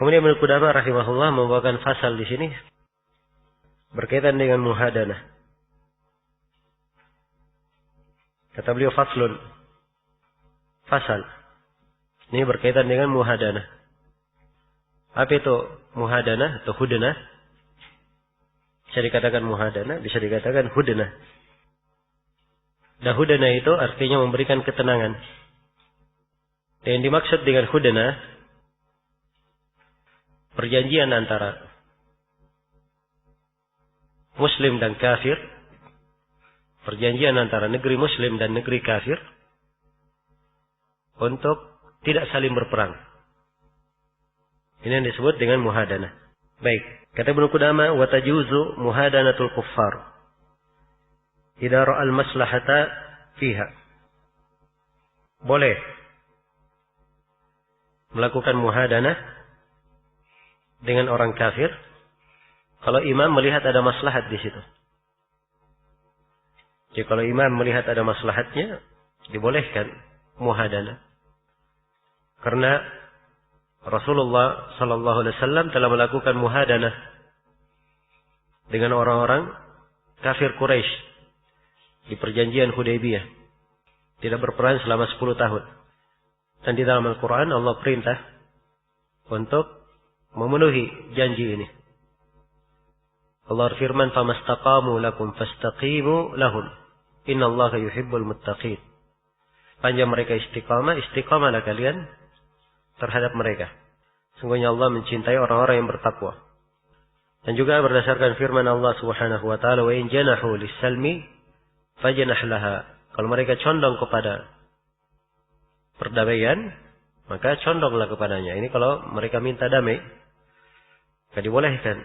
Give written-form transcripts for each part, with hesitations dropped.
Kemudian Ibnu Qudamah rahimahullah membawakan fasal di sini berkaitan dengan muhadanah. Kata beliau faslun. Fasal. Ini berkaitan dengan muhadanah. Apa itu muhadanah atau hudanah? Bisa dikatakan muhadanah, bisa dikatakan hudanah. Dan hudanah itu artinya memberikan ketenangan. Dan yang dimaksud dengan hudanah, perjanjian antara Muslim dan kafir, perjanjian antara negeri Muslim dan negeri kafir untuk tidak saling berperang. Ini yang disebut dengan muhadanah. Baik, kata Ibnu Qudamah, wa tajuzu muhadanatul kuffar idza ra'al maslahata fiha. Boleh melakukan muhadanah dengan orang kafir kalau imam melihat ada maslahat di situ. Jadi kalau imam melihat ada maslahatnya, dibolehkan muhadanah. Karena Rasulullah sallallahu alaihi wasallam telah melakukan muhadanah dengan orang-orang kafir Quraisy di perjanjian Hudaybiyah. Tidak berperang selama 10 tahun. Dan di dalam Al-Quran Allah perintah untuk memenuhi janji ini. Allah firman, "Famastaqamu lakum fastaqimu lahum. Innallaha yuhibbul muttaqin." Panjang mereka istiqamalah kalian terhadap mereka. Sungguhnya Allah mencintai orang-orang yang bertakwa. Dan juga berdasarkan firman Allah Subhanahu wa taala, "Wa in janahu lis-salmi fajnah laha." Kalau mereka condong kepada perdamaian, maka condonglah kepadanya. Ini kalau mereka minta damai, maka dibolehkan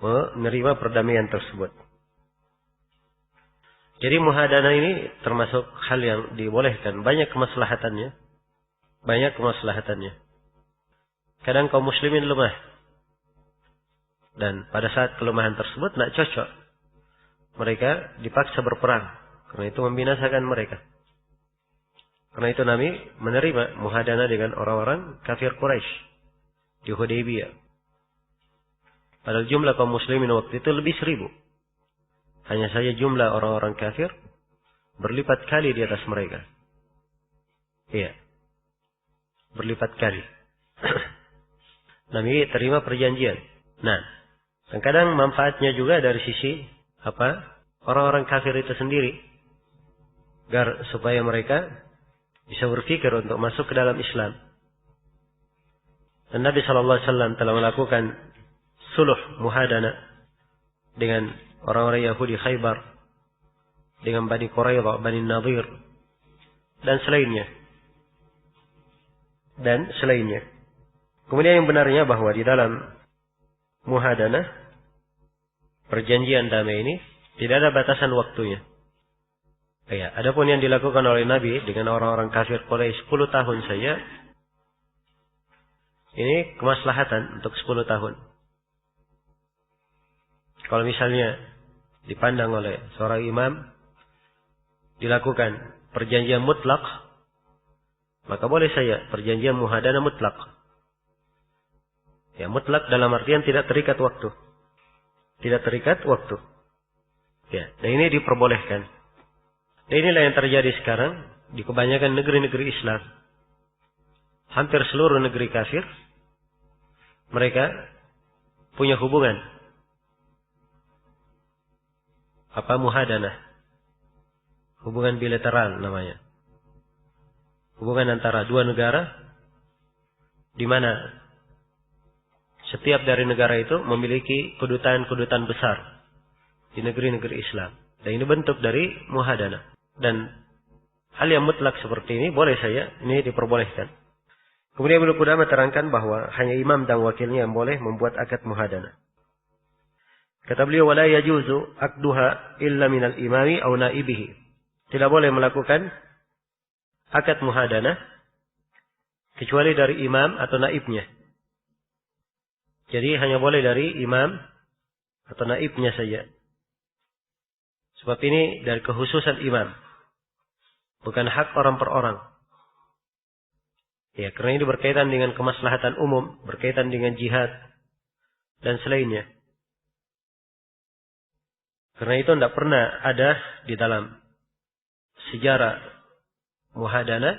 menerima perdamaian tersebut. Jadi muhadanah ini termasuk hal yang dibolehkan. Banyak kemaslahatannya. Kadang kaum muslimin lemah. Dan pada saat kelemahan tersebut tidak cocok. Mereka dipaksa berperang. Karena itu membinasakan mereka. Karena itu Nabi menerima muhadanah dengan orang-orang kafir Quraisy di Hudaybiyah. Padahal jumlah kaum muslimin waktu itu lebih 1000. Hanya saja jumlah orang-orang kafir berlipat kali di atas mereka. Iya. Berlipat kali. Nabi terima perjanjian. Nah, kadang manfaatnya juga dari sisi orang-orang kafir itu sendiri, agar supaya mereka bisa berpikir untuk masuk ke dalam Islam. Dan Nabi SAW telah melakukan suluh muhadanah dengan orang-orang Yahudi Khaybar, dengan Bani Quraidah, Bani Nadir, dan selainnya. Kemudian yang benarnya bahwa di dalam muhadanah, perjanjian damai ini, tidak ada batasan waktunya. Ya, adapun yang dilakukan oleh Nabi dengan orang-orang kafir Quraisy 10 tahun saja, ini kemaslahatan untuk 10 tahun. Kalau misalnya dipandang oleh seorang imam, dilakukan perjanjian mutlak, maka boleh saja perjanjian muhadanah mutlak. Ya, mutlak dalam artian tidak terikat waktu. Ya, dan ini diperbolehkan. Dan inilah yang terjadi sekarang di kebanyakan negeri-negeri Islam. Hampir seluruh negeri kafir, mereka punya hubungan muhadanah. Hubungan bilateral namanya. Hubungan antara dua negara, di mana setiap dari negara itu memiliki kedutaan-kedutaan besar di negeri-negeri Islam. Dan ini bentuk dari muhadanah. Dan hal yang mutlak seperti ini boleh saja, ini diperbolehkan. Kemudian Ibnu Qudamah terangkan bahwa hanya imam dan wakilnya yang boleh membuat akad muhadanah. Kata beliau, wala yajuzu akduha illa minal imami aw naibihi. Tidak boleh melakukan akad muhadanah kecuali dari imam atau naibnya. Jadi hanya boleh dari imam atau naibnya saja. Sebab ini dari kekhususan imam. Bukan hak orang per orang. Ya, karena ini berkaitan dengan kemaslahatan umum, berkaitan dengan jihad dan selainnya. Karena itu tidak pernah ada di dalam sejarah muhadanah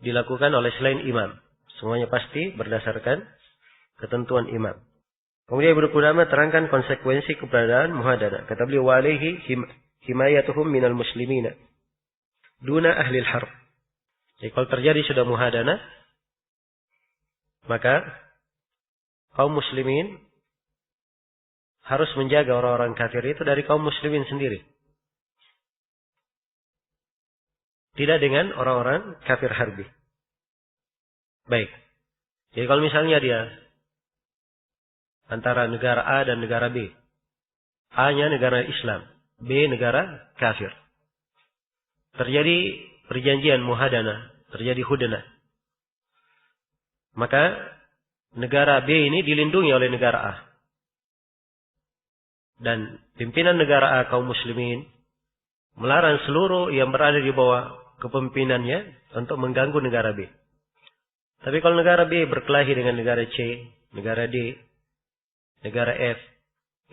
dilakukan oleh selain imam. Semuanya pasti berdasarkan ketentuan imam. Kemudian Ibnu Qudamah terangkan konsekuensi keberadaan muhadanah. Kata beliau, "Walaihi himayatuhum minal muslimina duna ahlil harb." Jadi kalau terjadi sudah muhadanah, maka kaum muslimin harus menjaga orang-orang kafir itu dari kaum muslimin sendiri. Tidak dengan orang-orang kafir harbi. Baik. Jadi kalau misalnya dia antara negara A dan negara B. A-nya negara Islam, B negara kafir. Terjadi perjanjian muhadanah, terjadi hudnah. Maka negara B ini dilindungi oleh negara A. Dan pimpinan negara A kaum muslimin melarang seluruh yang berada di bawah kepemimpinannya untuk mengganggu negara B. Tapi kalau negara B berkelahi dengan negara C, negara D, negara F,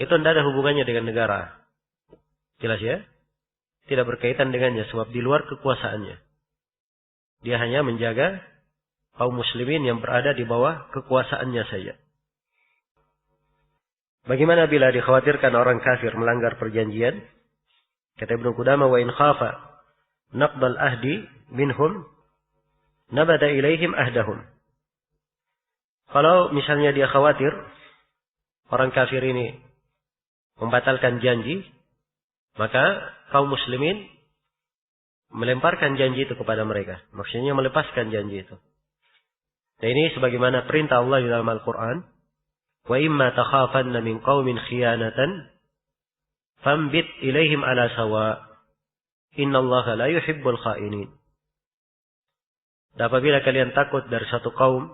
itu tidak ada hubungannya dengan negara A. Jelas ya? Tidak berkaitan dengannya sebab di luar kekuasaannya. Dia hanya menjaga kaum muslimin yang berada di bawah kekuasaannya saja. Bagaimana bila dikhawatirkan orang kafir melanggar perjanjian? Kata Ibnu Qudamah, "Wa in khafa naqdal ahdi minhum nabada ilaihim ahdahum." Kalau misalnya dia khawatir orang kafir ini membatalkan janji, maka kaum muslimin melemparkan janji itu kepada mereka. Maksudnya melepaskan janji itu. Dan ini sebagaimana perintah Allah di dalam Al-Quran. Wa imma takhafanna min qaumin khiyanatan fambit ilaihim ala sawa. Innallaha la yuhibbul kha'inin. Dan apabila kalian takut dari satu kaum,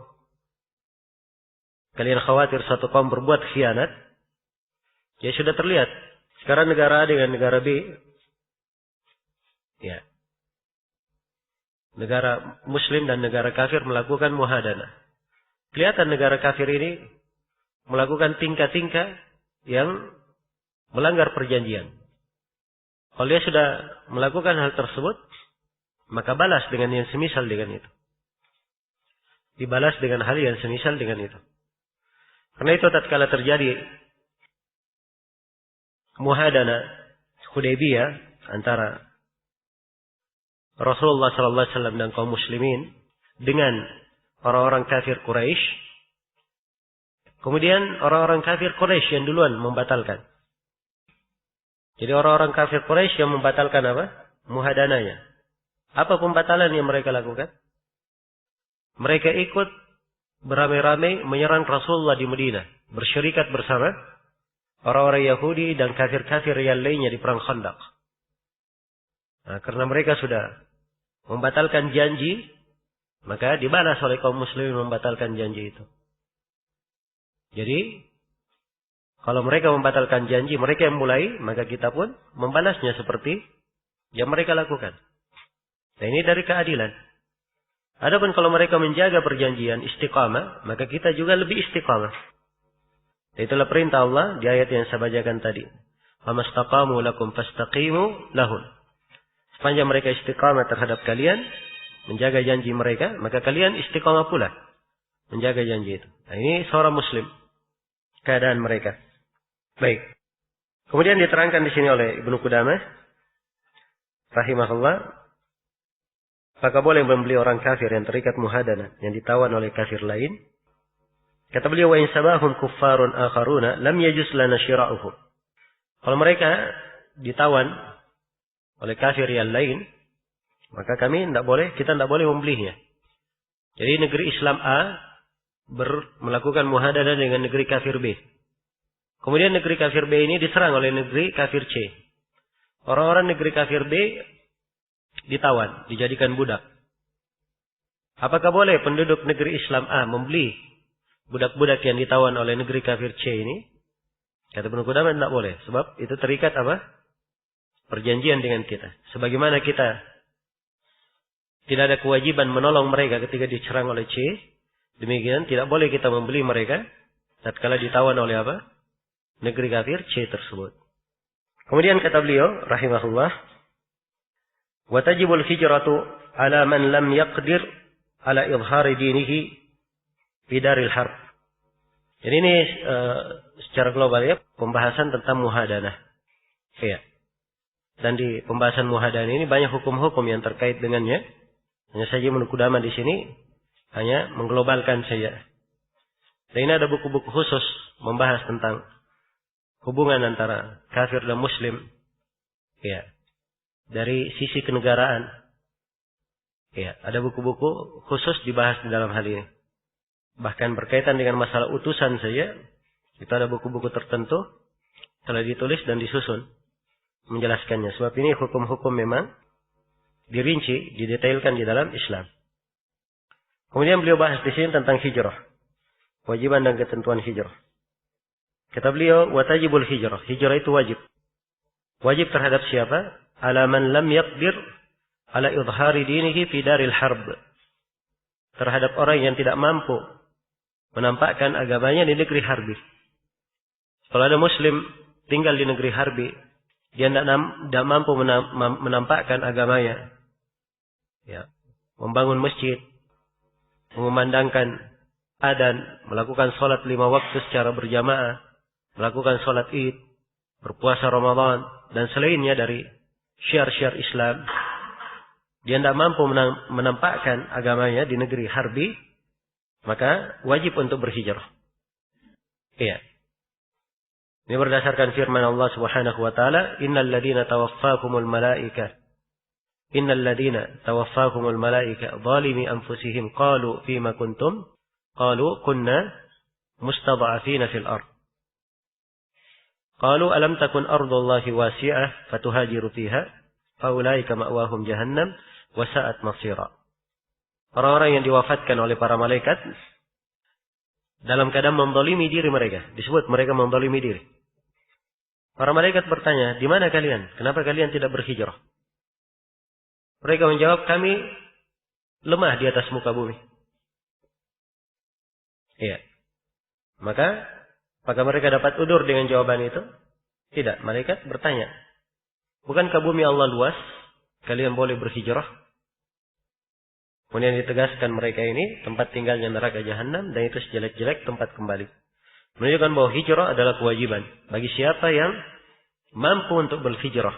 kalian khawatir satu kaum berbuat khianat, ya sudah terlihat. Sekarang negara A dengan negara B, ya, negara Muslim dan negara kafir melakukan muhadanah. Kelihatan negara kafir ini melakukan tingkah-tingkah yang melanggar perjanjian. Kalau dia sudah melakukan hal tersebut, maka balas dengan yang semisal dengan itu. Dibalas dengan hal yang semisal dengan itu. Karena itu tatkala terjadi muhadanah Hudaybiyah antara Rasulullah sallallahu alaihi wasallam dan kaum muslimin dengan orang-orang kafir Quraisy, kemudian orang-orang kafir Quraisy yang duluan membatalkan. Jadi orang-orang kafir Quraisy yang membatalkan apa? Muhadanahnya. Apa pembatalan yang mereka lakukan? Mereka ikut beramai-ramai menyerang Rasulullah di Madinah, bersyirikat bersama orang-orang Yahudi dan kafir-kafir yang lainnya di perang Khandaq. Nah, karena mereka sudah membatalkan janji, maka dibalas oleh kaum muslimin membatalkan janji itu. Jadi, kalau mereka membatalkan janji, mereka yang mulai, maka kita pun membalasnya seperti yang mereka lakukan. Nah, ini dari keadilan. Adapun kalau mereka menjaga perjanjian istiqamah, maka kita juga lebih istiqamah. Itulah perintah Allah di ayat yang saya bacakan tadi. "Famastaqamu lakum fastaqimu lahum." Sepanjang mereka istiqamah terhadap kalian, menjaga janji mereka, maka kalian istiqamah pula menjaga janji itu. Nah, ini seorang muslim, keadaan mereka. Baik. Kemudian diterangkan di sini oleh Ibnu Qudamah rahimahullah, apakah boleh membeli orang kafir yang terikat muhadanah, yang ditawan oleh kafir lain? Kata beliau, "Wa in sabahum kuffarun akharuna lam yajuz lana syira'uhu." Kalau mereka ditawan oleh kafir yang lain, maka kita tidak boleh membelinya. Jadi negeri Islam A melakukan muhadanah dengan negeri kafir B. Kemudian negeri kafir B ini diserang oleh negeri kafir C. Orang-orang negeri kafir B ditawan, dijadikan budak. Apakah boleh penduduk negeri Islam A membeli budak-budak yang ditawan oleh negeri kafir C ini? Kata Ibnu Qudamah, tidak boleh. Sebab itu terikat apa? Perjanjian dengan kita. Sebagaimana kita Tidak ada kewajiban menolong mereka ketika diserang oleh C. Demikian tidak boleh kita membeli mereka tatkala ditawan oleh apa? Negeri kafir C tersebut. Kemudian kata beliau rahimahullah, wa tajibul hijratu ala man lam yaqdir ala idhari dinihi fi daril harb. Jadi ini secara global ya pembahasan tentang muhadanah. Iya. Dan di pembahasan muhadanah ini banyak hukum-hukum yang terkait dengannya. Hanya saja menukudama di sini hanya mengglobalkan saja. Dan ini ada buku-buku khusus membahas tentang hubungan antara kafir dan muslim. Ya. Dari sisi kenegaraan. Ya, ada buku-buku khusus dibahas di dalam hal ini. Bahkan berkaitan dengan masalah utusan saja, itu ada buku-buku tertentu telah ditulis dan disusun menjelaskannya. Sebab ini hukum-hukum memang dirinci, didetailkan di dalam Islam. Kemudian beliau bahas di sini tentang hijrah. Kewajiban dan ketentuan hijrah. Kata beliau, watajibul hijrah. Hijrah itu wajib. Wajib terhadap siapa? Ala man lam yaqdir ala idhari dinihi fi daril harb. Terhadap orang yang tidak mampu menampakkan agamanya di negeri harbi. Kalau ada muslim tinggal di negeri harbi, dia tidak mampu menampakkan agamanya. Ya, membangun masjid, mengumandangkan adzan, melakukan sholat 5 waktu secara berjamaah, melakukan sholat Id, berpuasa Ramadan, dan selainnya dari syiar-syiar Islam. Dia tidak mampu menampakkan agamanya di negeri harbi, maka wajib untuk berhijrah. Iya. Ini berdasarkan firman Allah Subhanahu wa taala, "Innal ladzina tawaffakumul malaika zalimi anfusihim qalu fima kuntum qalu kunna mustad'afina fil ard." Qalu alam takun ardullahi wasi'ah fatuhajiru fiha faulaika ma'wahum jahannam wa sa'at masira. Orang-orang yang diwafatkan oleh para malaikat dalam keadaan menzalimi diri mereka, disebut mereka menzalimi diri. Para malaikat bertanya, "Di mana kalian? Kenapa kalian tidak berhijrah?" Mereka menjawab, "Kami lemah di atas muka bumi." Iya. Maka apakah mereka dapat udur dengan jawaban itu? Tidak. Malaikat bertanya, "Bukankah bumi Allah luas? Kalian boleh berhijrah?" Kemudian ditegaskan mereka ini tempat tinggalnya neraka jahanam dan itu sejelek-jelek tempat kembali. Menunjukkan bahwa hijrah adalah kewajiban bagi siapa yang mampu untuk berhijrah.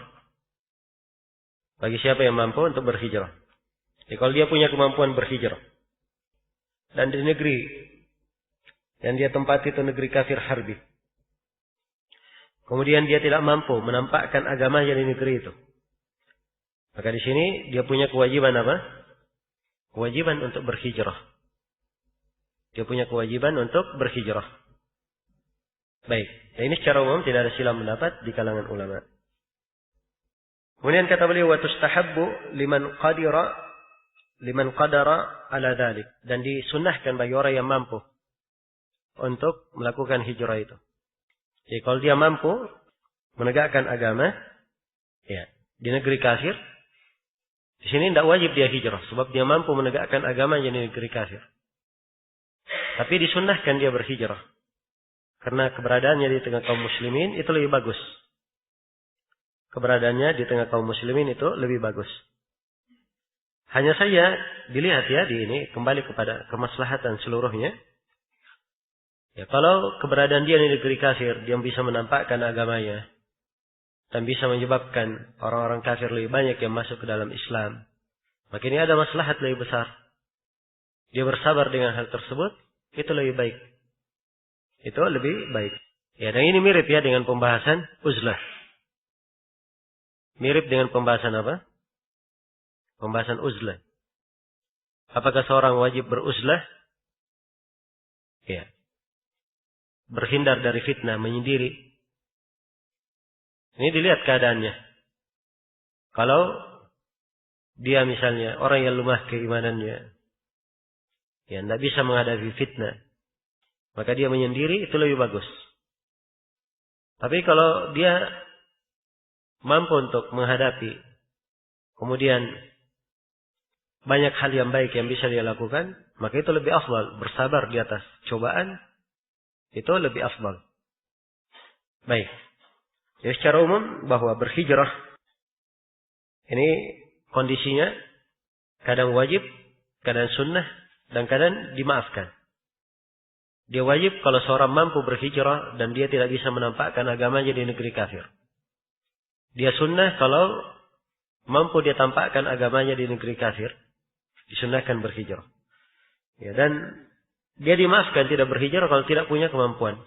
Bagi siapa yang mampu untuk berhijrah. Jadi kalau dia punya kemampuan berhijrah dan di negeri yang dia tempati itu negeri kafir harbi, kemudian dia tidak mampu menampakkan agamanya di negeri itu, maka di sini dia punya kewajiban apa? Kewajiban untuk berhijrah. Dia punya kewajiban untuk berhijrah. Baik. Nah, ini secara umum tidak ada silang pendapat di kalangan ulama. Kemudian kata beliau, wa tustahabbu liman qadara ala dzalik, dan disunnahkan bagi orang yang mampu untuk melakukan hijrah itu. Jadi kalau dia mampu menegakkan agama ya di negeri kafir, di sini tidak wajib dia hijrah, sebab dia mampu menegakkan agama di negeri kafir. Tapi disunnahkan dia berhijrah. Karena keberadaannya di tengah kaum muslimin itu lebih bagus. Keberadaannya di tengah kaum muslimin itu lebih bagus. Hanya saja dilihat ya di ini kembali kepada kemaslahatan seluruhnya. Ya, kalau keberadaan dia di negeri kafir, dia bisa menampakkan agamanya dan bisa menyebabkan orang-orang kafir lebih banyak yang masuk ke dalam Islam, maka ini ada maslahat lebih besar. Dia bersabar dengan hal tersebut, itu lebih baik. Itu lebih baik. Ya, dan ini mirip ya dengan pembahasan uzlah. Mirip dengan pembahasan apa? Pembahasan uzlah. Apakah seorang wajib beruzlah? Ya. Berhindar dari fitnah, menyendiri. Ini dilihat keadaannya. Kalau dia misalnya orang yang lemah keimanannya, ya tidak bisa menghadapi fitnah, maka dia menyendiri itu lebih bagus. Tapi kalau dia mampu untuk menghadapi, kemudian banyak hal yang baik yang bisa dia lakukan, maka itu lebih afdal. Bersabar di atas cobaan, itu lebih afdal. Baik. Jadi secara umum bahwa berhijrah, ini kondisinya kadang wajib, kadang sunnah, dan kadang dimaafkan. Dia wajib kalau seorang mampu berhijrah dan dia tidak bisa menampakkan agamanya di negeri kafir. Dia sunnah kalau mampu dia tampakkan agamanya di negeri kafir. Disunnahkan berhijrah. Ya, dan dia dimaafkan tidak berhijrah kalau tidak punya kemampuan.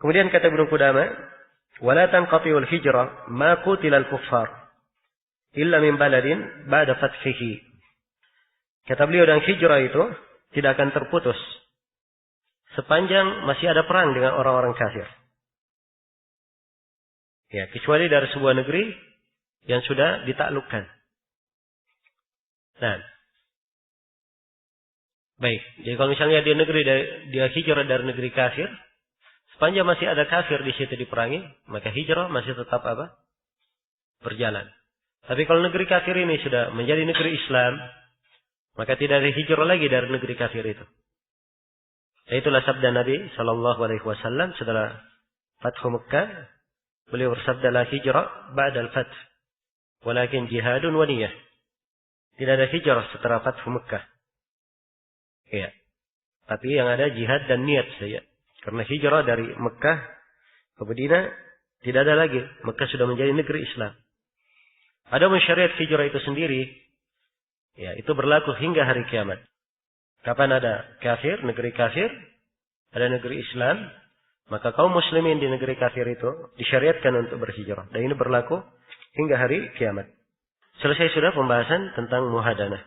Kemudian kata Ibnu Qudamah, "Wala tanqati'ul hijrah ma qutilal kuffar illa min baladin ba'da fathihi." Kata beliau, dan hijrah itu tidak akan terputus sepanjang masih ada perang dengan orang-orang kafir. Ya, kecuali dari sebuah negeri yang sudah ditaklukkan. Nah, baik. Jadi kalau misalnya dia hijrah dari negeri kafir, sepanjang masih ada kafir di situ diperangi, maka hijrah masih tetap apa? Berjalan. Tapi kalau negeri kafir ini sudah menjadi negeri Islam, maka tidak ada hijrah lagi dari negeri kafir itu. Itulah sabda Nabi Shallallahu Alaihi Wasallam setelah Fathu Mekah, beliau bersabda, "La hijrah ba'dal fath, walakin jihadun wa niyah." Tidak ada hijrah setelah Fathu Mekah. Ya. Tapi yang ada jihad dan niat saja. Karena hijrah dari Mekah ke Madinah tidak ada lagi. Mekah sudah menjadi negeri Islam. Ada syariat hijrah itu sendiri, ya, itu berlaku hingga hari kiamat. Kapan ada kafir, negeri kafir, ada negeri Islam, maka kaum muslimin di negeri kafir itu disyariatkan untuk berhijrah. Dan ini berlaku hingga hari kiamat. Selesai sudah pembahasan tentang muhadanah.